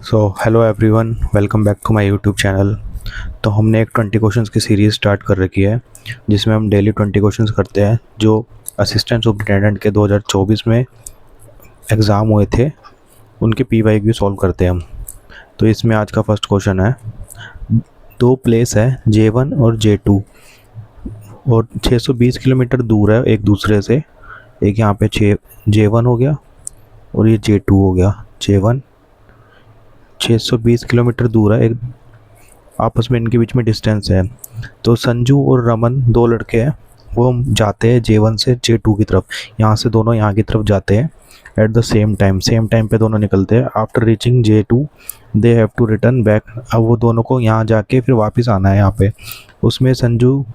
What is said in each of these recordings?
Hello everyone, welcome back to my YouTube channel. तो हमने एक 20 क्वेश्चंस की सीरीज़ स्टार्ट कर रखी है, जिसमें हम डेली 20 क्वेश्चंस करते हैं जो असिस्टेंट सुपरिटेंडेंट के 2024 में एग्ज़ाम हुए थे, उनके PYQ सॉल्व करते हैं हम। तो इसमें आज का फर्स्ट क्वेश्चन है, दो प्लेस है J1 और J2 और 620 किलोमीटर दूर है एक दूसरे से। एक यहाँ पे J1 हो गया और ये J2 हो गया। J1 620 किलोमीटर दूर है, एक आपस में इनके बीच में डिस्टेंस है। तो संजू और रमन दो लड़के हैं, वो जाते हैं J1 से J2 की तरफ। यहाँ से दोनों यहाँ की तरफ जाते हैं एट द सेम टाइम पे दोनों निकलते हैं। After reaching J2 they have to return back. अब वो दोनों को यहाँ जाके फिर वापस आना है यहाँ पे। उसमें संजू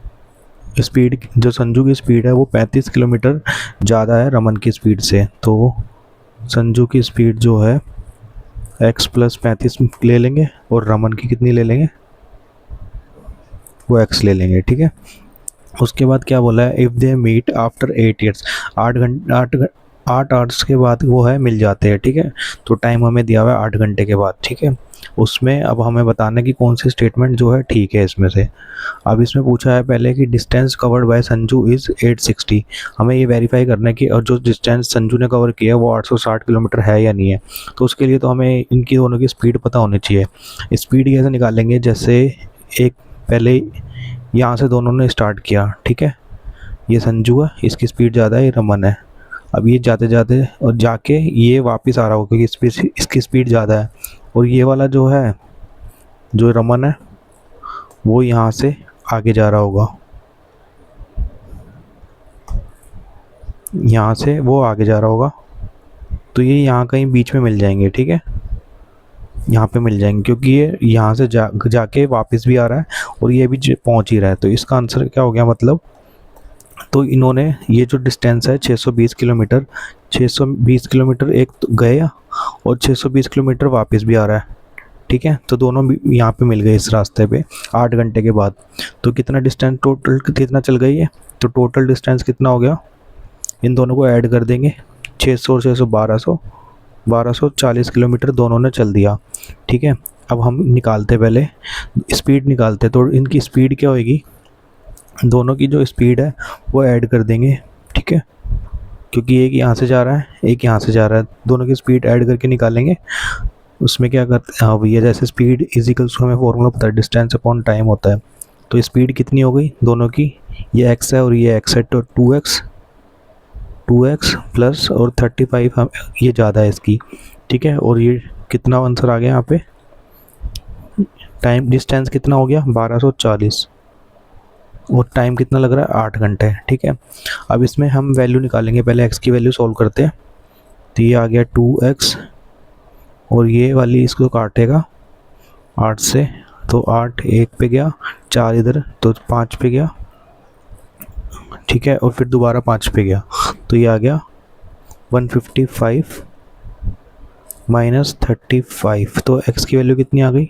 की स्पीड है वो 35 किलोमीटर ज़्यादा है रमन की स्पीड से। तो संजू की स्पीड जो है x + 35 ले लेंगे और रमन की कितनी ले लेंगे, वो x ले लेंगे। ठीक है, उसके बाद क्या बोला है, if they meet after 8 years, 8 hours के बाद वो है मिल जाते हैं। ठीक है, तो टाइम हमें दिया हुआ है 8 घंटे के बाद। ठीक है, उसमें अब हमें बताना है कि कौन सी स्टेटमेंट जो है ठीक है इसमें से। अब इसमें पूछा है पहले कि distance covered by Sanju is 860। हमें ये वेरीफाई करना है कि और जो डिस्टेंस संजू ने कवर किया है वो 860 किलोमीटर है या नहीं है। तो उसके लिए तो हमें इनकी दोनों की स्पीड पता होनी चाहिए। स्पीड कैसे निकालेंगे, जैसे एक पहले यहाँ से दोनों ने स्टार्ट किया। ठीक है, ये संजू है, इसकी स्पीड ज़्यादा है, ये रमन है। अब ये जाते जाते और जाके ये वापस आ रहा होगा क्योंकि इसकी स्पीड ज़्यादा है। और ये वाला जो है, जो रमन है, वो यहाँ से आगे जा रहा होगा, यहाँ से वो आगे जा रहा होगा। तो ये यहाँ कहीं बीच में मिल जाएंगे। ठीक है, यहाँ पे मिल जाएंगे क्योंकि ये यहाँ से जाके वापस भी आ रहा है और ये भी पहुँच ही रहा है। तो इसका आंसर क्या हो गया, मतलब तो इन्होंने ये जो डिस्टेंस है 620 किलोमीटर, 620 किलोमीटर एक तो गया और 620 किलोमीटर वापस भी आ रहा है। ठीक है, तो दोनों भी यहाँ पे मिल गए इस रास्ते पे 8 घंटे के बाद। तो कितना डिस्टेंस टोटल कितना चल गई है, तो टोटल डिस्टेंस कितना हो गया, इन दोनों को ऐड कर देंगे, 600 और 600 1240 किलोमीटर दोनों ने चल दिया। ठीक है, अब हम निकालते पहले स्पीड निकालते। तो इनकी स्पीड क्या होएगी, दोनों की जो स्पीड है वो ऐड कर देंगे। ठीक है, क्योंकि एक यहाँ से जा रहा है एक यहाँ से जा रहा है, दोनों की स्पीड ऐड करके निकालेंगे। उसमें क्या करते हैं, हाँ भैया, जैसे स्पीड इजिकल्स हमें फॉर्मूला पता है, डिस्टेंस अपॉन टाइम होता है। तो स्पीड कितनी हो गई दोनों की, ये x है और ये x है, तो 2x प्लस और 35 हम ये ज़्यादा है इसकी। ठीक है, और ये कितना आंसर आ गया यहाँ पे, टाइम डिस्टेंस कितना हो गया 1240 और टाइम कितना लग रहा है 8 घंटे। ठीक है, अब इसमें हम वैल्यू निकालेंगे, पहले x की वैल्यू सॉल्व करते हैं। तो ये आ गया 2x और ये वाली इसको काटेगा 8 से, तो 8 1 पे गया, 4 इधर तो 5 पे गया। ठीक है, और फिर दोबारा 5 पे गया, तो ये आ गया 155 - 35। तो x की वैल्यू कितनी आ गई,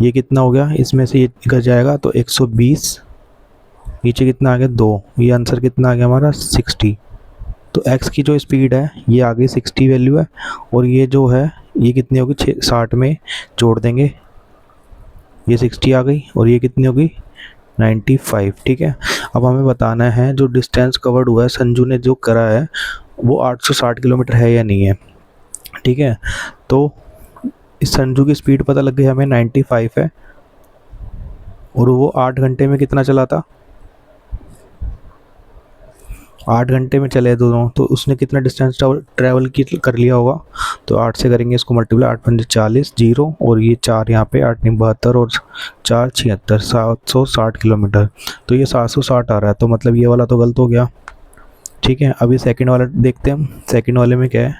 ये कितना हो गया, इसमें से ये निकल जाएगा तो 120, नीचे कितना आ गया 2, ये आंसर कितना आ गया हमारा 60। तो x की जो स्पीड है ये आ गई 60 वैल्यू है, और ये जो है ये कितनी होगी 60 में जोड़ देंगे, ये 60 आ गई और ये कितनी होगी 95। ठीक है, अब हमें बताना है जो डिस्टेंस कवर्ड हुआ है संजू ने जो करा है वो 860 किलोमीटर है या नहीं है। ठीक है, तो इस संजू की स्पीड पता लग गई हमें 95 है, और वो 8 घंटे में कितना चला था, 8 घंटे में चले दोनों, तो उसने कितना डिस्टेंस ट्रैवल कर लिया होगा। तो 8 से करेंगे इसको मल्टीप्लाई, 8 पंजे 40, 0 और ये 4 यहाँ पे, 8 9 72 और 4 76, 760 किलोमीटर। तो ये 760 आ रहा है, तो मतलब ये वाला तो गलत हो गया। ठीक है, अभी सेकंड वाला देखते हैं हम। सेकंड वाले में क्या है,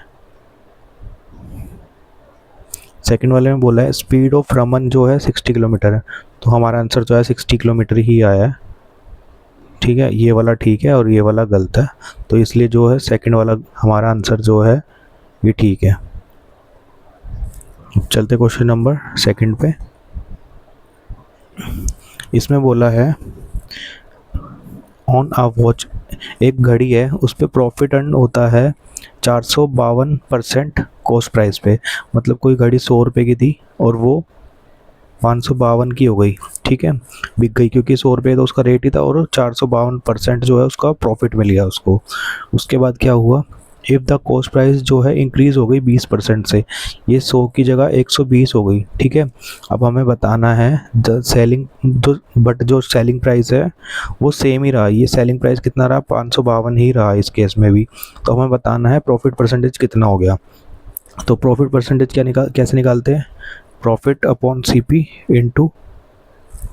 सेकंड वाले में बोला है स्पीड ऑफ रमन जो है 60 किलोमीटर है, तो हमारा आंसर जो है 60 किलोमीटर ही आया है। ठीक है, ये वाला ठीक है और ये वाला गलत है, तो इसलिए जो है सेकंड वाला हमारा आंसर जो है ये ठीक है। चलते क्वेश्चन नंबर सेकंड पे। इसमें बोला है ऑन अ वॉच, एक घड़ी है उस पर प्रॉफिट अर्न होता है 452% कॉस्ट प्राइस पे, मतलब कोई घड़ी 100 रुपये की थी और वो 552 की हो गई, ठीक है, बिक गई, क्योंकि 100 रुपये तो उसका रेट ही था और 452% जो है उसका प्रॉफिट मिल गया उसको। उसके बाद क्या हुआ, इफ़ द कॉस्ट प्राइस जो है इंक्रीज़ हो गई 20% से, ये 100 की जगह 120 हो गई, ठीक है। अब हमें बताना है द सेलिंग जो सेलिंग प्राइस है वो सेम ही रहा, ये सेलिंग प्राइस कितना रहा, 552 ही रहा इस केस में भी। तो हमें बताना है प्रॉफिट परसेंटेज कितना हो गया। तो प्रॉफिट परसेंटेज कैसे निकालते हैं, प्रॉफिट अपॉन CP इंटू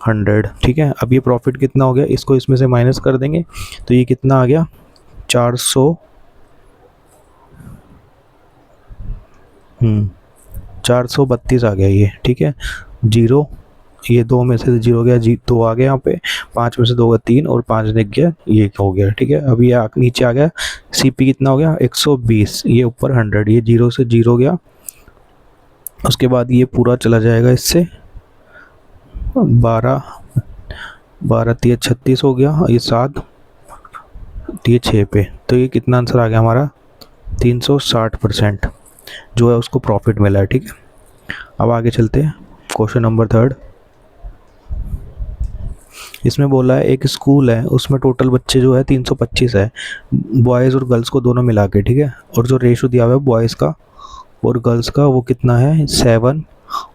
100, ठीक है। अब ये प्रॉफिट कितना हो गया, इसको इसमें से माइनस कर देंगे, तो ये कितना आ गया 432 आ गया ये, ठीक है। जीरो, ये 2 में से 0 गया, 2 आ गया यहाँ पे, 5 में से 2 गया 3 और 5 दिख गया, ये हो गया, ठीक है। अब ये नीचे आ गया, CP कितना हो गया 120, ये ऊपर 100, ये 0 से 0 गया। उसके बाद ये पूरा चला जाएगा इससे, 12 12 3 36 हो गया, ये 7 ये 6 पे, तो ये कितना आंसर आ गया हमारा 360% जो है उसको प्रॉफिट मिला है, ठीक है। अब आगे चलते हैं, क्वेश्चन नंबर 3। इसमें बोला है एक स्कूल है, उसमें टोटल बच्चे जो है 325 है, बॉयज़ और गर्ल्स को दोनों मिला के, ठीक है। और जो रेशो दिया हुआ है बॉयज़ का और गर्ल्स का वो कितना है 7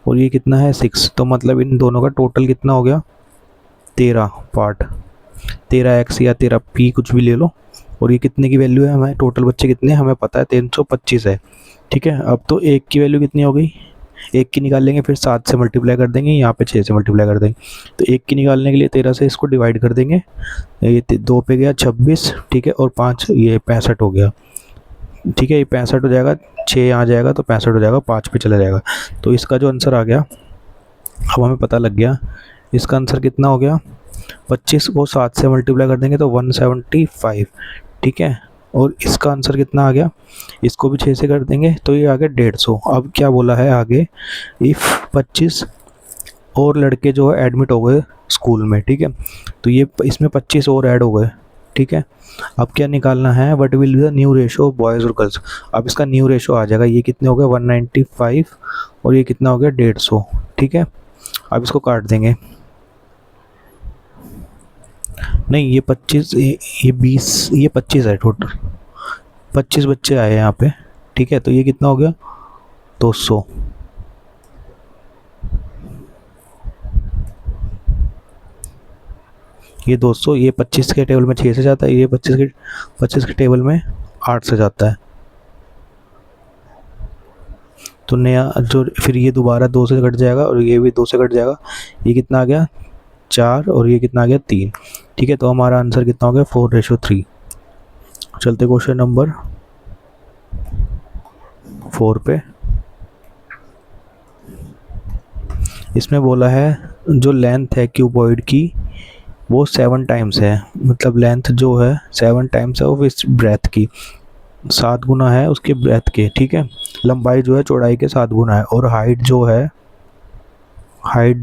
और ये कितना है 6, तो मतलब इन दोनों का टोटल कितना हो गया 13 पार्ट, 13x या 13p कुछ भी ले लो। और ये कितने की वैल्यू है, हमें टोटल बच्चे कितने हैं हमें पता है 325 है, ठीक है। अब तो एक की वैल्यू कितनी हो गई, एक की निकाल लेंगे, फिर 7 से मल्टीप्लाई कर देंगे, यहाँ पे 6 से मल्टीप्लाई कर देंगे। तो एक की निकालने के लिए 13 से इसको डिवाइड कर देंगे, ये 2 पे गया 26, ठीक है, और 5 ये 65 हो गया, ठीक है। ये 65 हो जाएगा, 6 यहाँ जाएगा तो 65 हो जाएगा, 5 पे चला जाएगा। तो इसका जो आंसर आ गया, अब हमें पता लग गया इसका आंसर कितना हो गया, 25 को 7 से मल्टीप्लाई कर देंगे तो 175, ठीक है। और इसका आंसर कितना आ गया, इसको भी 6 से कर देंगे तो ये आ गया 150। अब क्या बोला है आगे, इफ़ 25 और लड़के जो है एडमिट हो गए स्कूल में, ठीक है, तो ये इसमें 25 और ऐड हो गए, ठीक है। अब क्या निकालना है, what will be the new ratio of boys और गर्ल्स। अब इसका न्यू रेशो आ जाएगा, ये कितने हो गए 195 और ये कितना हो गया 150, ठीक है। अब इसको काट देंगे, नहीं ये 25 ये 20 ये 25 है, टोटल 25 बच्चे आए यहाँ पे, ठीक है। तो ये कितना हो गया 200, ये 200, ये 25 के टेबल में 6 से जाता है, ये 25 के टेबल में 8 से जाता है। तो नया जो फिर ये दोबारा 2 से कट जाएगा और ये भी 2 से कट जाएगा, ये कितना आ गया 4 और ये कितना आ गया 3, ठीक है। तो हमारा आंसर कितना हो गया 4:3। चलते क्वेश्चन नंबर 4 पे। इसमें बोला है जो लेंथ है क्यूबॉइड की वो 7 टाइम्स है, मतलब लेंथ जो है 7 टाइम्स है वो इस ब्रेथ की, 7 गुना है उसके ब्रेथ के, ठीक है। लंबाई जो है चौड़ाई के 7 गुना है और हाइट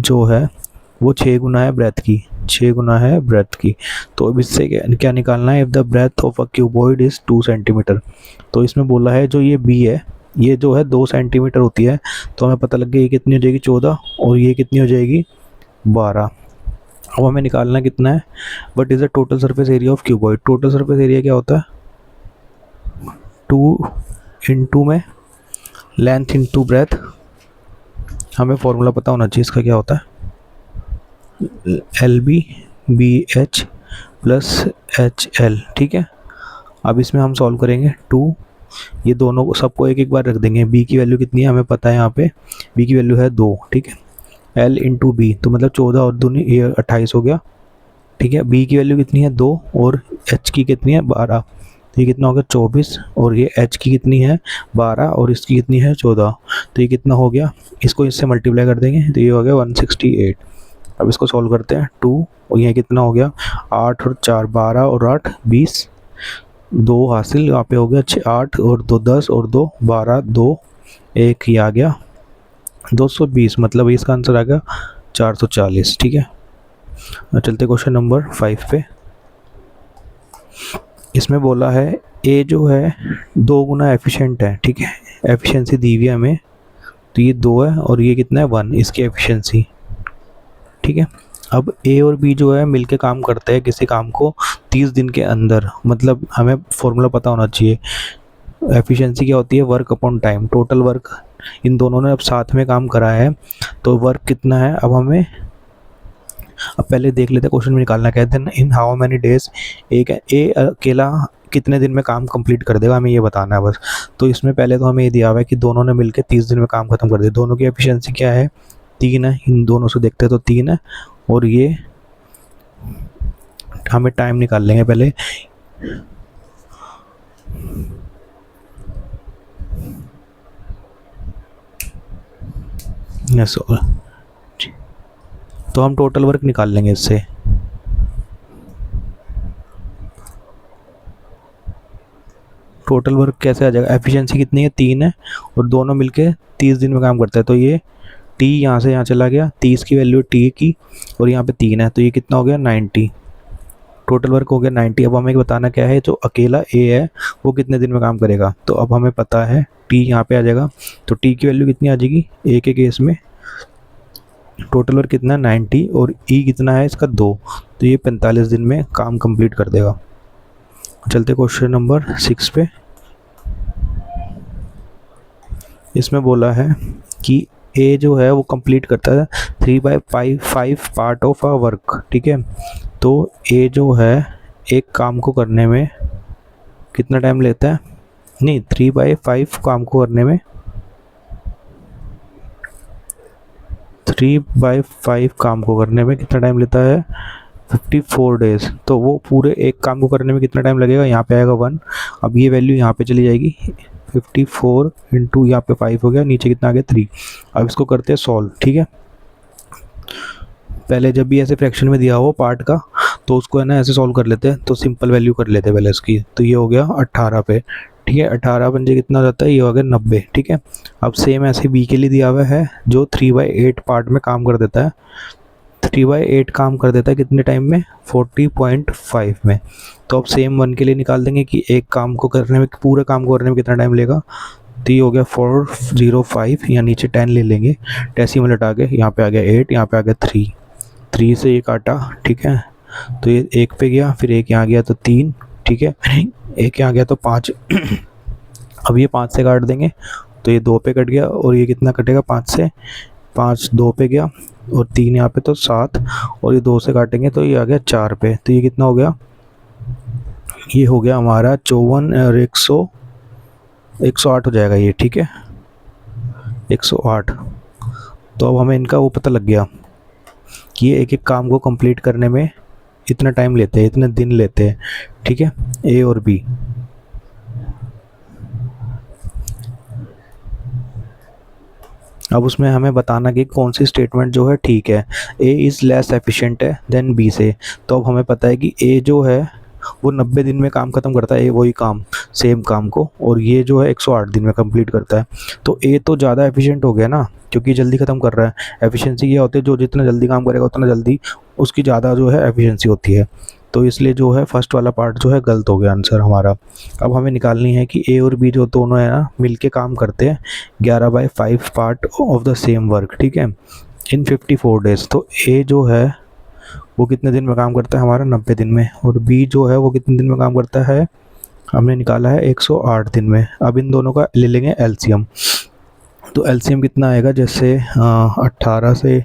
जो है वो 6 गुना है ब्रेथ की, 6 गुना है ब्रेथ की। तो अब इससे क्या निकालना है, if the breadth of a cuboid is 2 centimetre. तो इसमें बोला है जो ये बी है ये जो है 2 सेंटीमीटर होती है, तो हमें पता लग गया ये कितनी हो जाएगी 14 और ये कितनी हो जाएगी 12। अब हमें निकालना कितना है, what is the total surface area of cuboid. Total surface area क्या होता है 2 इंटू में लेंथ इंटू ब्रेथ, हमें फॉर्मूला पता होना चाहिए इसका क्या होता है, LB/BH प्लस HL, ठीक है। अब इसमें हम सॉल्व करेंगे 2, ये दोनों को सबको एक एक बार रख देंगे। b की वैल्यू कितनी है हमें पता है, यहाँ पे b की वैल्यू है 2, ठीक है। L इंटू बी तो मतलब 14 और 2 ये 28 हो गया, ठीक है। b की वैल्यू कितनी है 2 और h की कितनी है 12, तो ये कितना हो गया 24 और ये h की कितनी है 12 और इसकी कितनी है 14, तो ये कितना हो गया, इसको इससे मल्टीप्लाई कर देंगे तो ये हो गया 168। अब इसको सॉल्व करते हैं 2 और ये कितना हो गया 8 और 4 12 और 8 20, 2 हासिल, यहाँ पे हो गया 6 8 और 2 10 और 2 12 2 1 ये आ गया 220, मतलब इसका आंसर आ गया 440, ठीक है। चलते क्वेश्चन नंबर 5 पे। इसमें बोला है ए जो है 2 गुना एफिशिएंट है, ठीक है, एफिशिएंसी दी हुई है हमें, तो ये 2 है और ये कितना है 1 इसकी एफिशिएंसी, ठीक है। अब ए और बी जो है मिलके काम करते हैं किसी काम को 30 दिन के अंदर, मतलब हमें फॉर्मूला पता होना चाहिए। एफिशिएंसी क्या होती है, work upon time, total work. इन दोनों ने अब साथ में काम करा है तो वर्क कितना है, अब पहले देख लेते हैं क्वेश्चन में निकालना कहते हैं इन हाउ मैनी डेज ए अकेला कितने दिन में काम कंप्लीट कर देगा, हमें ये बताना है बस। तो इसमें पहले तो हमें ये दिया हुआ है कि दोनों ने मिलकर 30 दिन में काम खत्म कर दिया। दोनों की एफिशिएंसी क्या है, 3 है, इन दोनों से देखते हैं तो 3 है, और ये हमें टाइम निकाल लेंगे पहले। यस, तो हम टोटल वर्क निकाल लेंगे इससे। टोटल वर्क कैसे आ जाएगा, एफिशिएंसी कितनी है 3 है और दोनों मिलके 30 दिन में काम करता है, तो ये टी यहाँ से यहाँ चला गया, 30 की वैल्यू टी की और यहाँ पे 3 है, तो ये कितना हो गया 90। टोटल वर्क हो गया 90। अब हमें बताना क्या है, जो अकेला ए है वो कितने दिन में काम करेगा, तो अब हमें पता है टी यहाँ पे आ जाएगा, तो टी की वैल्यू कितनी आ जाएगी ए के केस में, टोटल वर्क कितना है 90 और ई कितना है इसका 2, तो ये 45 दिन में काम कंप्लीट कर देगा। चलते क्वेश्चन नंबर 6 पे। इसमें बोला है कि ए जो है वो कंप्लीट करता है 3/5 पार्ट ऑफ अ वर्क, ठीक है। तो ए जो है एक काम को करने में कितना टाइम लेता है, नहीं 3/5 काम को करने में 3/5 काम को करने में कितना टाइम लेता है 54 डेज। तो वो पूरे एक काम को करने में कितना टाइम लगेगा, यहाँ पे आएगा 1। अब ये वैल्यू यहाँ पे चली जाएगी, 54 इंटू यहाँ पे 5 हो गया, नीचे कितना आ गया 3। अब इसको करते हैं सॉल्व, ठीक है। पहले जब भी ऐसे फ्रैक्शन में दिया हो पार्ट का तो उसको है ना ऐसे सॉल्व कर लेते हैं, तो सिंपल वैल्यू कर लेते हैं पहले इसकी। तो ये हो गया 18 पे, ठीक है, 18 पंजे कितना हो जाता है, ये हो गया 90, ठीक है। अब सेम ऐसे बी के लिए दिया हुआ है जो 3/8 पार्ट में काम कर देता है, 3/8 काम कर देता है कितने टाइम में 40.5 में। तो अब सेम 1 के लिए निकाल देंगे कि एक काम को करने में, पूरे काम को करने में कितना टाइम लेगा, तो ये हो गया 405, या नीचे 10 ले लेंगे, डेसिमल हटा के यहाँ पे आ गया 8, यहाँ पे आ गया 3 से ये काटा, ठीक है, तो ये 1 पे गया, फिर 1 यहाँ गया तो 3, ठीक है, 1 यहाँ गया तो 5। अब ये 5 से काट देंगे तो ये 2 पे कट गया, और ये कितना कटेगा 5 से, 5 2 पे गया और 3 यहाँ पे तो 7, और ये 2 से काटेंगे तो ये आ गया 4 पे, तो ये कितना हो गया, ये हो गया हमारा 54 और 108 हो जाएगा ये, ठीक है, 108। तो अब हमें इनका वो पता लग गया कि ये एक एक काम को कंप्लीट करने में इतना टाइम लेते हैं, इतने दिन लेते हैं, ठीक है, ए और बी। अब उसमें हमें बताना कि कौन सी स्टेटमेंट जो है ठीक है, ए इज़ लेस एफिशिएंट है देन बी से। तो अब हमें पता है कि ए जो है वो 90 दिन में काम ख़त्म करता है, ए वही काम सेम काम को, और ये जो है 108 दिन में कंप्लीट करता है। तो ए तो ज़्यादा एफिशिएंट हो गया ना, क्योंकि जल्दी ख़त्म कर रहा है। एफिशिएंसी ये होती है जो जितना जल्दी काम करेगा उतना जल्दी उसकी ज़्यादा जो है एफिशिएंसी होती है। तो इसलिए जो है फर्स्ट वाला पार्ट जो है गलत हो गया आंसर हमारा। अब हमें निकालनी है कि ए और बी जो दोनों है ना मिलके काम करते हैं 11/5 part of the same work, ठीक है, इन 54 डेज। तो ए जो है वो कितने दिन में काम करता है हमारा 90 दिन में, और बी जो है वो कितने दिन में काम करता है, हमने निकाला है 108 दिन में। अब इन दोनों का ले लेंगे एलसीएम। तो एलसीएम कितना आएगा, जैसे 18 से,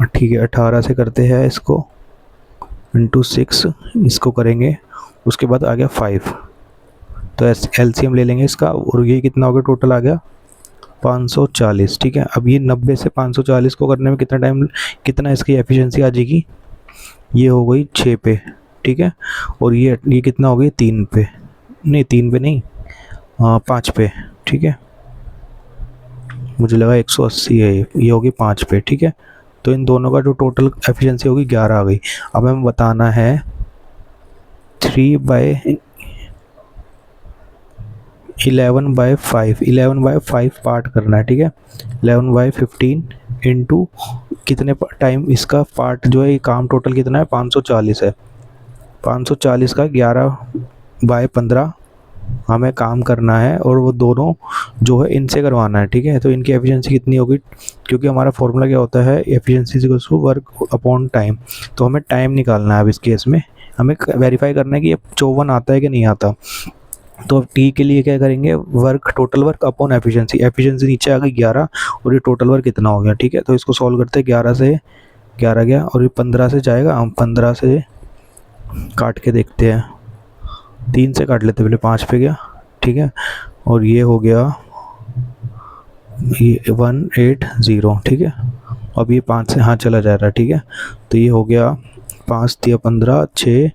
ठीक है 18 से करते हैं इसको इंटू 6, इसको करेंगे, उसके बाद आ गया 5। तो एलसीएम ले लेंगे इसका, और ये कितना हो गया टोटल आ गया 540, ठीक है। अब ये 90 से 540 को करने में कितना टाइम, कितना इसकी एफिशिएंसी आ जाएगी, ये हो गई 6 पे, ठीक है, और ये कितना हो गई 3 पे, नहीं 3 पे नहीं, 5 पे, ठीक है, मुझे लगा 180 है, ये होगी 5 पे, ठीक है। तो इन दोनों का जो टोटल एफिशिएंसी होगी 11 आ गई। अब हमें बताना है 11/5 पार्ट करना है, ठीक है, 11/15 इंटू कितने टाइम इसका पार्ट जो है, ये काम टोटल कितना है 540 है, 540 का 11 बाय 15 हमें काम करना है और वो दोनों जो है इनसे करवाना है, ठीक है। तो इनकी एफिशिएंसी कितनी होगी, क्योंकि हमारा फॉर्मूला क्या होता है, efficiency is equals to work upon time. तो हमें टाइम निकालना है। अब इस केस में हमें वेरीफाई करना है कि ये 54 आता है कि नहीं आता। तो अब टी के लिए क्या करेंगे, work, total work upon efficiency. Efficiency नीचे आ गई 11 और ये टोटल वर्क कितना हो गया, ठीक है। तो इसको सॉल्व करते हैं, 11 से 11 गया और ये 15 से जाएगा, हम 15 से काट के देखते हैं, 3 से काट लेते पहले, 5 पे गया, ठीक है। और ये हो गया ये 180, ठीक है। अब ये 5 से हाँ चला जा रहा है, ठीक है। तो ये हो गया 5 दिया 15, 6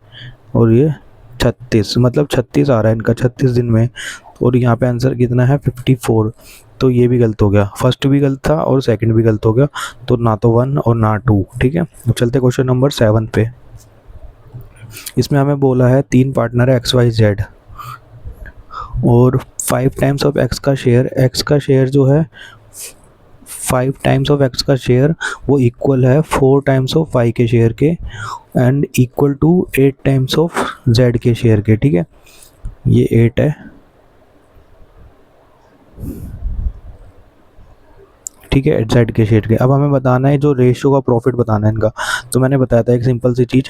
और ये 36, मतलब 36 आ रहा है इनका 36 दिन में। और यहाँ पे आंसर कितना है 54। तो ये भी गलत हो गया, फर्स्ट भी गलत था और सेकंड भी गलत हो गया, तो ना तो 1 और ना 2, ठीक है। अब चलते क्वेश्चन नंबर 7 पे। इसमें हमें बोला है 3 पार्टनर है XYZ और 5 टाइम्स ऑफ एक्स का शेयर जो है 5 टाइम्स ऑफ एक्स का शेयर वो इक्वल है 4 टाइम्स ऑफ वाई के शेयर के and equal to 8 times of Z के शेयर के, ठीक है। ये 8 है, ठीक है, जेड के शेयर के। अब हमें बताना है जो रेशियो का प्रॉफिट बताना है इनका। तो मैंने बताया था एक सिंपल सी चीज़,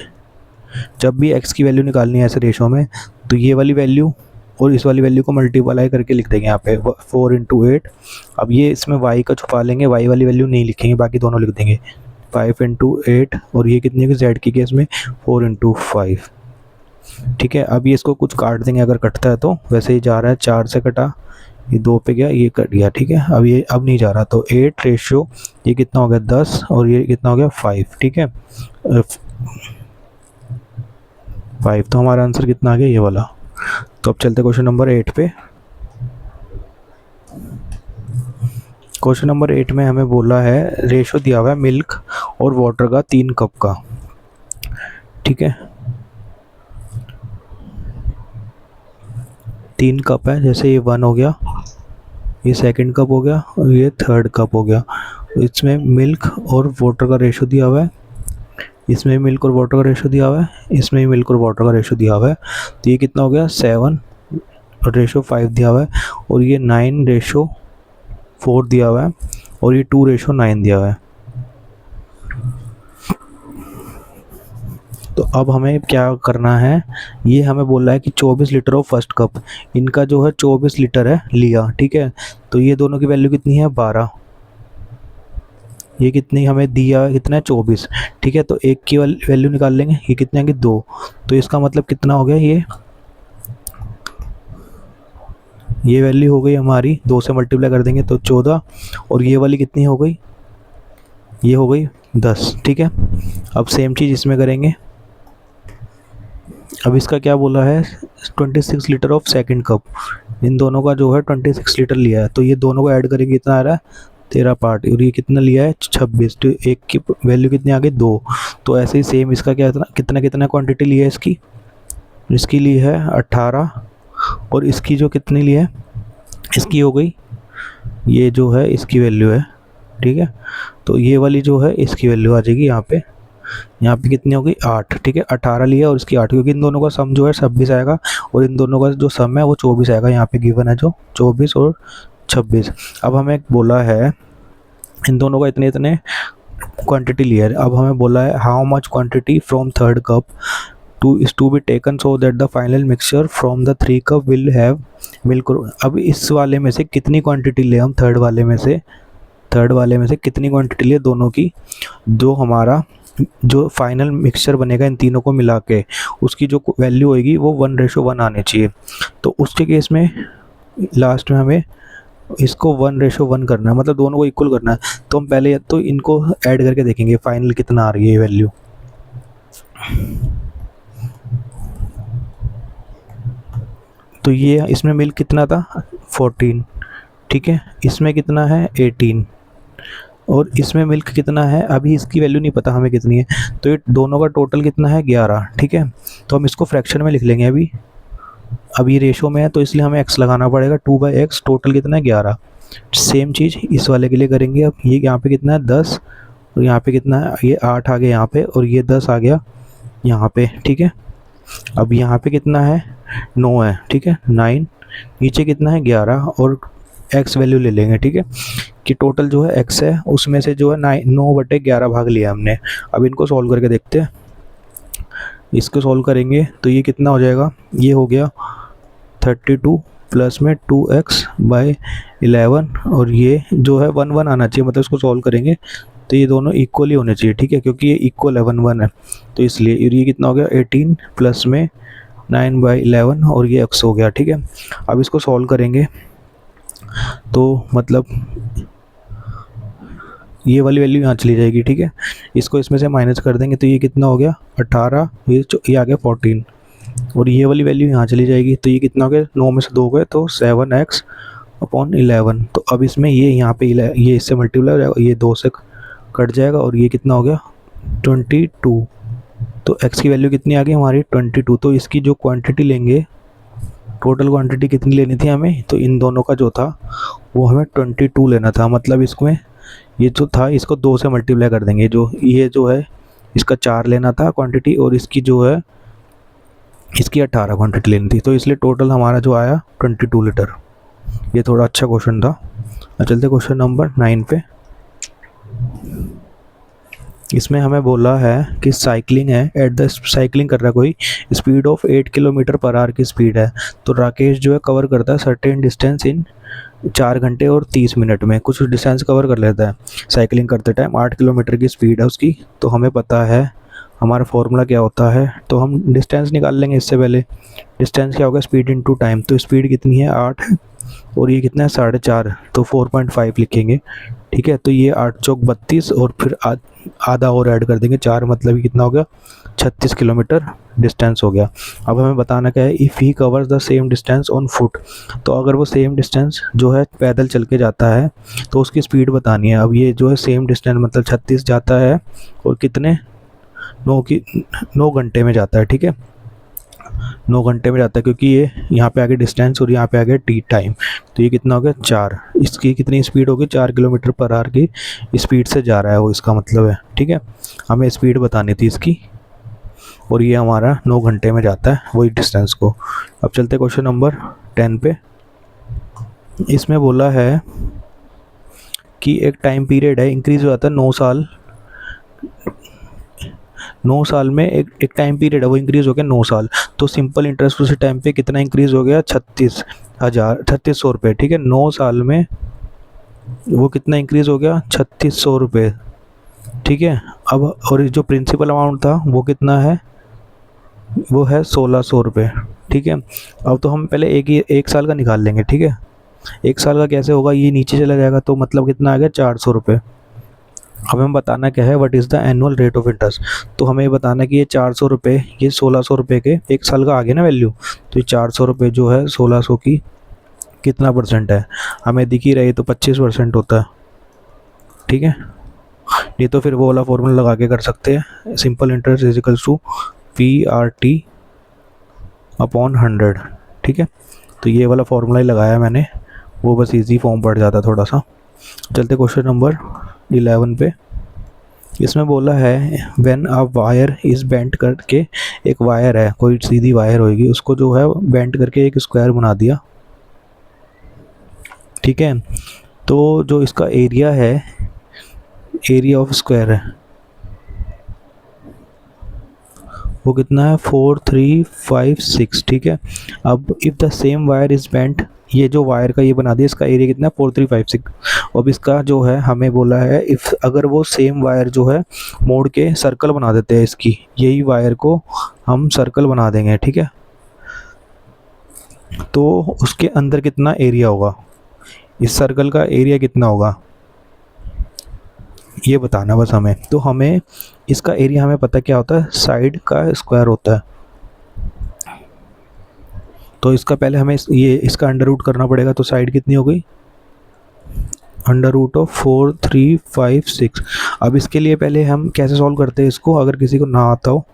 जब भी एक्स की वैल्यू निकालनी है ऐसे रेशियो में, तो ये वाली वैल्यू और इस वाली वैल्यू को मल्टीप्लाई करके लिख देंगे यहाँ पे 4 × 8। अब ये इसमें y का छुपा लेंगे, y वाली वैल्यू नहीं लिखेंगे, बाकी दोनों लिख देंगे 5 × 8 और ये कितनी है z की केस में 4 × 5, ठीक है। अब ये इसको कुछ काट देंगे, अगर कटता है तो, वैसे ही जा रहा है 4 से कटा, ये 2 पे गया, ये कट गया, ठीक है। अब ये अब नहीं जा रहा, तो 8 रेशियो ये कितना हो गया 10 और ये कितना हो गया 5, ठीक है। 5, तो हमारा आंसर कितना आ गया ये वाला। तो अब चलते क्वेश्चन नंबर 8 पे। क्वेश्चन नंबर 8 में हमें बोला है रेशो दिया हुआ है मिल्क और वाटर का 3 कप का, ठीक है। 3 कप है, जैसे ये 1 हो गया, ये सेकंड कप हो गया और ये थर्ड कप हो गया। इसमें मिल्क और वाटर का रेशो दिया हुआ है, इसमें मिल्क और वाटर का रेशो दिया हुआ है, इसमें मिल्क और वाटर का रेशो दिया हुआ है। तो ये कितना हो गया 7 रेशो 5 दिया हुआ है और ये 9 रेशो 4 दिया हुआ है और ये 2 रेशो 9 दिया हुआ है। तो अब हमें क्या करना है, ये हमें बोल रहा है कि 24 लीटर ऑफ फर्स्ट कप, इनका जो है 24 लीटर है लिया, ठीक है। तो ये दोनों की वैल्यू कितनी है 12, ये कितनी हमें दिया कितना है 24, ठीक है। तो एक की वैल्यू निकाल लेंगे, ये कितने आएंगे 2, तो इसका मतलब कितना हो गया, ये वैल्यू हो गई हमारी 2 से मल्टीप्लाई कर देंगे तो 14 और ये वाली कितनी हो गई, ये हो गई 10, ठीक है। अब सेम चीज़ इसमें करेंगे। अब इसका क्या बोला है 26 लीटर ऑफ सेकंड कप, इन दोनों का जो है 26 लीटर लिया है, तो ये दोनों को ऐड करेंगे कितना आ रहा है 13 पार्ट और ये कितना लिया है 26, तो एक की वैल्यू कितनी आ गई 2। तो ऐसे ही सेम इसका क्या कितना क्वांटिटी ली है इसकी ली है 18 और इसकी जो कितनी ली है इसकी हो गई, ये जो है इसकी वैल्यू है, ठीक है। तो ये वाली जो है इसकी वैल्यू आ जाएगी यहाँ पे कितनी हो गई 8, ठीक है। 18 लिया और इसकी 8, क्योंकि इन दोनों का सम जो है 26 आएगा और इन दोनों का जो सम है वो 24 आएगा, यहाँ पे गिवन है जो 24 और 26। अब हमें बोला है इन दोनों का इतने क्वांटिटी लिया है। अब हमें बोला है how much quantity from third cup is to be taken so that the final mixture from the 3 cup will have milk। अब इस वाले में से कितनी क्वांटिटी ले, हम थर्ड वाले में से कितनी क्वांटिटी ले दोनों की, जो हमारा जो फाइनल मिक्सचर बनेगा इन तीनों को मिला के उसकी जो वैल्यू होगी वो 1:1 आनी चाहिए। तो उसके केस में लास्ट में हमें इसको 1:1 करना है, मतलब दोनों को इक्वल करना है। तो हम पहले तो इनको ऐड करके देखेंगे फाइनल कितना आ रही है ये वैल्यू। तो ये इसमें मिल्क कितना था 14, ठीक है, इसमें कितना है 18 और इसमें मिल्क कितना है, अभी इसकी वैल्यू नहीं पता हमें कितनी है, तो ये दोनों का टोटल कितना है 11, ठीक है। तो हम इसको फ्रैक्शन में लिख लेंगे, अभी रेशो में है तो इसलिए हमें x लगाना पड़ेगा 2/x, टोटल कितना है 11। सेम चीज़ इस वाले के लिए करेंगे। अब ये यहाँ पे कितना है 10 और यहाँ पे कितना है, ये 8 आ गया यहाँ पे और ये 10 आ गया यहाँ पे, ठीक है। अब यहाँ पे कितना है, 9 है, ठीक है, 9, नीचे कितना है 11, और x वैल्यू ले लेंगे, ठीक है, कि टोटल जो है x है उसमें से जो है 9/11 भाग लिया हमने। अब इनको सॉल्व करके देखते हैं। इसको सॉल्व करेंगे तो ये कितना हो जाएगा, ये हो गया 32 प्लस में 2x/11, और ये जो है 1 1 आना चाहिए, मतलब इसको सॉल्व करेंगे तो ये दोनों इक्वली होने चाहिए, ठीक है, क्योंकि ये इक्वल है 1 1 है, तो इसलिए ये कितना हो गया 18 प्लस में 9/11, और ये x हो गया, ठीक है। अब इसको सॉल्व करेंगे तो मतलब ये वाली वैल्यू यहाँ चली जाएगी, ठीक है, इसको इसमें से माइनस कर देंगे तो ये कितना हो गया 18, ये आ गया 14, और ये वाली वैल्यू यहाँ चली जाएगी तो ये कितना हो गया, 9 में से 2 गए तो 7x/11। तो अब इसमें ये यहाँ पे ये इससे मल्टीप्लाई हो जाएगा, ये 2 से कट जाएगा, और ये कितना हो गया 22। तो x की वैल्यू कितनी आ गई हमारी 22। तो इसकी जो क्वांटिटी लेंगे, टोटल क्वांटिटी कितनी लेनी थी हमें, तो इन दोनों का जो था वो हमें 22 लेना था, मतलब इसमें ये जो था इसको 2 से मल्टीप्लाई कर देंगे, जो ये जो है इसका 4 लेना था क्वांटिटी, और इसकी जो है इसकी 18 क्वांटिटी लेनी थी, तो इसलिए टोटल हमारा जो आया 22 लीटर। ये थोड़ा अच्छा क्वेश्चन था। अब चलते क्वेश्चन नंबर 9 पे। इसमें हमें बोला है कि साइकिलिंग है, साइकिलिंग कर रहा है कोई, speed of 8 kilometre per hour की स्पीड है, तो राकेश जो है कवर करता है सर्टेन डिस्टेंस इन 4 घंटे और 30 मिनट में, कुछ डिस्टेंस कवर कर लेता है साइकिलिंग करते टाइम, 8 किलोमीटर की स्पीड है उसकी। तो हमें पता है हमारा फॉर्मूला क्या होता है, तो हम डिस्टेंस निकाल लेंगे। इससे पहले डिस्टेंस क्या होगा, स्पीड इनटू टाइम, तो स्पीड कितनी है 8 और ये कितना है 4.5, तो 4.5 लिखेंगे, ठीक है। तो ये 8 चौक 32 और फिर आधा और ऐड कर देंगे 4, मतलब ये कितना हो गया 36 किलोमीटर डिस्टेंस हो गया। अब हमें बताना क्या है, if he covers the same distance on foot, तो अगर वो सेम डिस्टेंस जो है पैदल चल के जाता है तो उसकी स्पीड बतानी है। अब ये जो है सेम डिस्टेंस मतलब 36 जाता है और कितने 9 घंटे में जाता है, ठीक है, 9 घंटे में जाता है, क्योंकि ये यहाँ पे आगे डिस्टेंस और यहाँ पे आगे टी टाइम, तो ये कितना हो गया 4। इसकी कितनी स्पीड होगी 4 किलोमीटर पर आवर की स्पीड से जा रहा है वो, इसका मतलब है, ठीक है। हमें स्पीड बतानी थी इसकी, और ये हमारा 9 घंटे में जाता है वही डिस्टेंस को। अब चलते क्वेश्चन नंबर 10 पे। इसमें बोला है कि एक टाइम पीरियड है, इंक्रीज हो जाता है 9 साल में एक टाइम पीरियड है वो इंक्रीज हो गया 9 साल, तो सिंपल इंटरेस्ट उसी टाइम पे कितना इंक्रीज हो गया 36,000 रुपये, ठीक है। 9 साल में वो कितना इंक्रीज हो गया 3600 रुपये, ठीक है। अब और जो प्रिंसिपल अमाउंट था वो कितना है, वो है 1600 रुपये, ठीक है। अब तो हम पहले एक साल का निकाल लेंगे, ठीक है। 1 साल का कैसे होगा, ये नीचे चला जाएगा, तो मतलब कितना आ गया 400 रुपये। अब हमें बताना क्या है, what is the annual rate of interest, तो हमें बताना कि ये 400 रुपये, ये 1600 रुपये के 1 साल का आ गया ना वैल्यू, तो ये 400 रुपये जो है 1600 की कितना परसेंट है, हमें दिख ही रही तो 25% होता है, ठीक है। ये तो फिर वो वाला फॉर्मूला लगा के कर सकते हैं, simple interest is equals to PRT/100, ठीक है। तो ये वाला फॉर्मूला ही लगाया मैंने, वो बस इजी फॉर्म पड़ जाता थोड़ा सा। चलते क्वेश्चन नंबर 11 पे। इसमें बोला है when a wire is bent करके, एक वायर है कोई सीधी वायर होगी, उसको जो है बेंट करके एक स्क्वायर बना दिया, ठीक है। तो जो इसका एरिया है, एरिया ऑफ स्क्वायर है वो कितना है 4356, ठीक है। अब if the same wire is bent, ये जो वायर का ये बना दिया, इसका एरिया कितना है 4356। अब इसका जो है हमें बोला है इफ़ अगर वो सेम वायर जो है मोड़ के सर्कल बना देते हैं, इसकी यही वायर को हम सर्कल बना देंगे, ठीक है, तो उसके अंदर कितना एरिया होगा, इस सर्कल का एरिया कितना होगा ये बताना बस हमें। तो हमें इसका एरिया हमें पता क्या होता है, साइड का स्क्वायर होता है, तो इसका पहले हमें ये इसका अंडर रूट करना पड़ेगा, तो साइड कितनी हो गई √4356। अब इसके लिए पहले हम कैसे सॉल्व करते हैं इसको, अगर किसी को ना आता हो,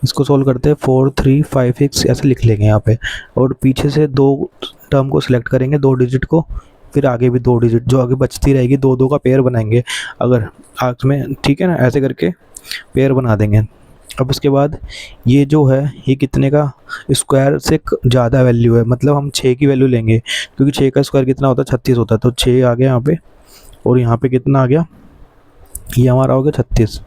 इसको सॉल्व करते हैं 4356 ऐसे लिख लेंगे यहाँ पे, और पीछे से 2 टर्म को सिलेक्ट करेंगे, 2 डिजिट को, फिर आगे भी 2 डिजिट, जो आगे बचती रहेगी 2 2 का पेयर बनाएंगे अगर आगे में, ठीक है ना, ऐसे करके पेयर बना देंगे। अब उसके बाद ये जो है ये कितने का स्क्वायर से ज़्यादा वैल्यू है, मतलब हम 6 की वैल्यू लेंगे, क्योंकि 6 का स्क्वायर कितना होता है 36 होता है, तो 6 आ गया यहाँ पे, और यहाँ पे कितना आ गया, ये हमारा हो गया 36,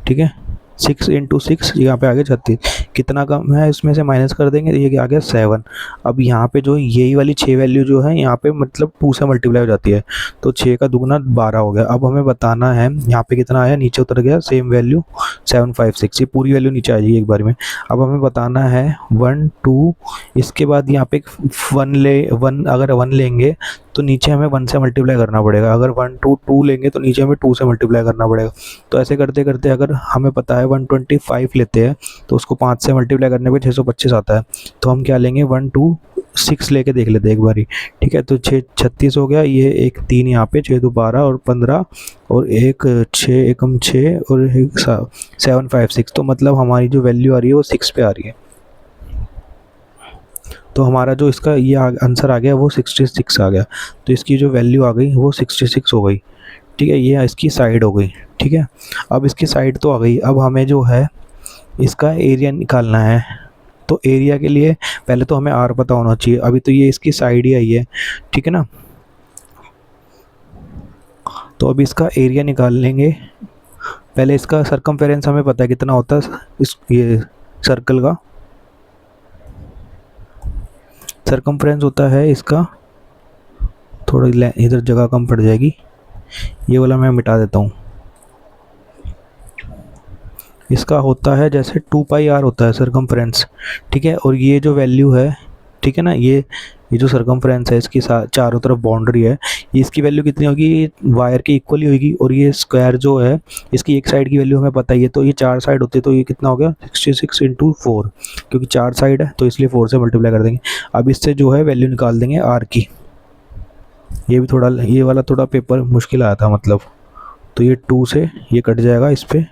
ठीक है। 6 इंटू 6 यहाँ पे आ गया 36, कितना कम है इसमें से माइनस कर देंगे, ये आ गया 7। अब यहाँ पे जो यही वाली 6 वैल्यू जो है यहाँ पे मतलब 2 से मल्टीप्लाई हो जाती है, तो 6 का दुगना 12 हो गया। अब हमें बताना है यहाँ पे कितना आया, नीचे उतर गया सेम वैल्यू 756, ये पूरी वैल्यू नीचे आ जाएगी एक बार में। अब हमें बताना है 1 2, इसके बाद यहाँ पे 1 अगर 1 लेंगे तो नीचे हमें 1 से मल्टीप्लाई करना पड़ेगा, अगर 1 2 2 लेंगे तो नीचे हमें 2 से मल्टीप्लाई करना पड़ेगा। तो ऐसे करते करते अगर हमें पता है 125 लेते हैं तो उसको 5 से मल्टीप्लाई करने पे 625 आता है, तो हम क्या लेंगे 1 2 6 लेके देख लेते हैं एक बारी, ठीक है। तो 6 36 हो गया, ये एक 3 यहाँ पे, 6 2 12 और 15 और एक 6 एकम 6 और एक 756, तो मतलब हमारी जो वैल्यू आ रही है वो 6 पे आ रही है। तो हमारा जो इसका ये आंसर आ गया वो 66 आ गया, तो इसकी जो वैल्यू आ गई वो 66 हो गई, ठीक है। ये इसकी साइड हो गई, ठीक है। अब इसकी साइड तो आ गई, अब हमें जो है इसका एरिया निकालना है। तो एरिया के लिए पहले तो हमें आर पता होना चाहिए, अभी तो ये इसकी साइड ही आई है, ठीक है ना। तो अभी इसका एरिया निकाल लेंगे, पहले इसका सरकमफेरेंस हमें पता है कितना होता है, इस ये सर्कल का सरकमफेरेंस होता है इसका, थोड़ी इधर जगह कम पड़ जाएगी, ये वाला मैं मिटा देता हूँ। इसका होता है जैसे 2 पाई आर होता है सरकमफ्रेंस, ठीक है। और ये जो वैल्यू है, ठीक है ना, ये जो सरकमफ्रेंस है इसकी चारों तरफ बाउंड्री है, ये इसकी वैल्यू कितनी होगी, वायर के इक्वल ही होगी। और ये स्क्वायर जो है इसकी एक साइड की वैल्यू हमें पता ही है, तो ये 4 साइड होती है, तो ये कितना हो गया 66 इंटू 4, क्योंकि 4 साइड है तो इसलिए 4 से मल्टीप्लाई कर देंगे। अब इससे जो है वैल्यू निकाल देंगे आर की। ये भी थोड़ा, ये वाला थोड़ा पेपर मुश्किल आया था मतलब, तो ये 2 से ये कट जाएगा इस पर